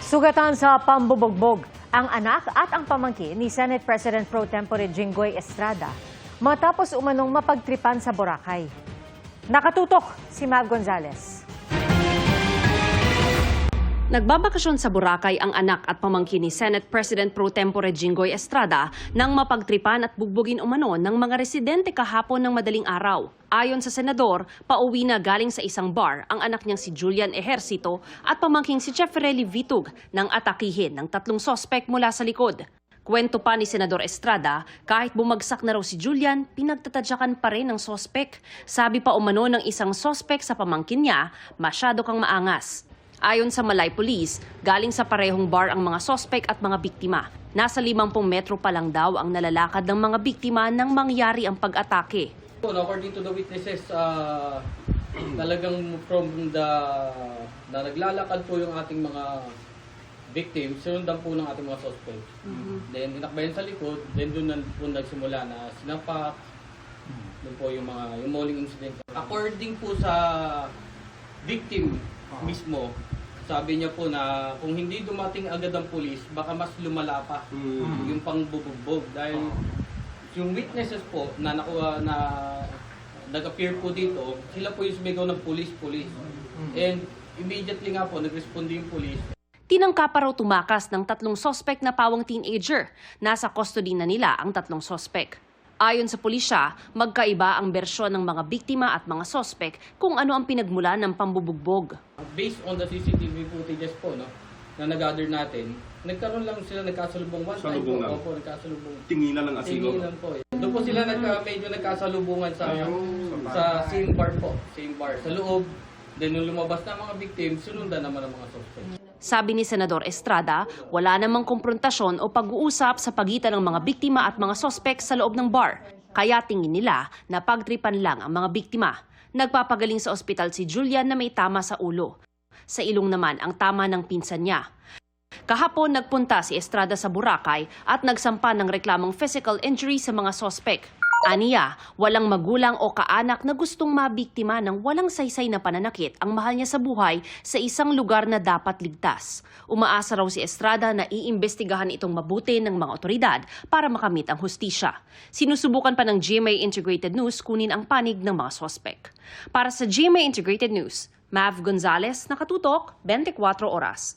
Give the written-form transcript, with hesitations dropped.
Sugatan sa pambubugbog ang anak at ang pamangkin ni Senate President Pro Tempore Jinggoy Estrada matapos umanong mapagtripan sa Boracay. Nakatutok si Mav Gonzalez. Nagbabakasyon sa Boracay ang anak at pamangkin ni Senate President Pro Tempore Jinggoy Estrada nang mapagtripan at bugbugin umano ng mga residente kahapon ng madaling araw. Ayon sa senador, pauwi na galing sa isang bar ang anak niyang si Julian Ejercito at pamangking si Jefferely Vitug nang atakihin ng 3 sospek mula sa likod. Kwento pa ni Senador Estrada, kahit bumagsak na raw si Julian, pinagtatadyakan pa rin ng sospek. Sabi pa umano ng isang sospek sa pamangkin niya, masyado kang maangas. Ayon sa Malay Police, galing sa parehong bar ang mga sospek at mga biktima. Nasa 50 metro pa lang daw ang nalalakad ng mga biktima nang mangyari ang pag-atake. According to the witnesses, talagang from na naglalakad po yung ating mga victims, sundan po ng ating mga suspect. Then tinakbayan sa likod, then doon po nagsimula na sinapak. Doon po yung mauling incident. According po sa victim mismo, sabi niya po na kung hindi dumating agad ang pulis, baka mas lumala pa yung pangbubugbog. Dahil yung witnesses po na nag-appear po dito, sila po yung sumigaw ng police. And immediately nga po, nag-respond yung police. Tinangka pa raw tumakas ng 3 sospek na pawang teenager. Nasa custody na nila ang 3 sospek. Ayon sa pulisya, magkaiba ang bersyon ng mga biktima at mga sospek kung ano ang pinagmula ng pambubugbog. Based on the CCTV footages po, na nag-gather natin, nagkaroon lang sila nagkasalubong one time po. Opo, nagkasalubong. Tinginan lang asino. Tinginan po. Doon po sila medyo nagkasalubungan sa same bar po. Same bar. Sa loob, then nung lumabas na mga victim, sunundan naman ang mga suspect. Sabi ni Senador Estrada, wala namang komprontasyon o pag-uusap sa pagitan ng mga biktima at mga sospek sa loob ng bar. Kaya tingin nila na pagtripan lang ang mga biktima. Nagpapagaling sa ospital si Julian na may tama sa ulo. Sa ilong naman ang tama ng pinsan niya. Kahapon nagpunta si Estrada sa Boracay at nagsampa ng reklamong physical injury sa mga sospek. Aniya, walang magulang o kaanak na gustong mabiktima ng walang saysay na pananakit ang mahal niya sa buhay sa isang lugar na dapat ligtas. Umaasa raw si Estrada na iimbestigahan itong mabuti ng mga otoridad para makamit ang hustisya. Sinusubukan pa ng GMA Integrated News kunin ang panig ng mga sospek. Para sa GMA Integrated News, Mav Gonzalez, nakatutok, 24 oras.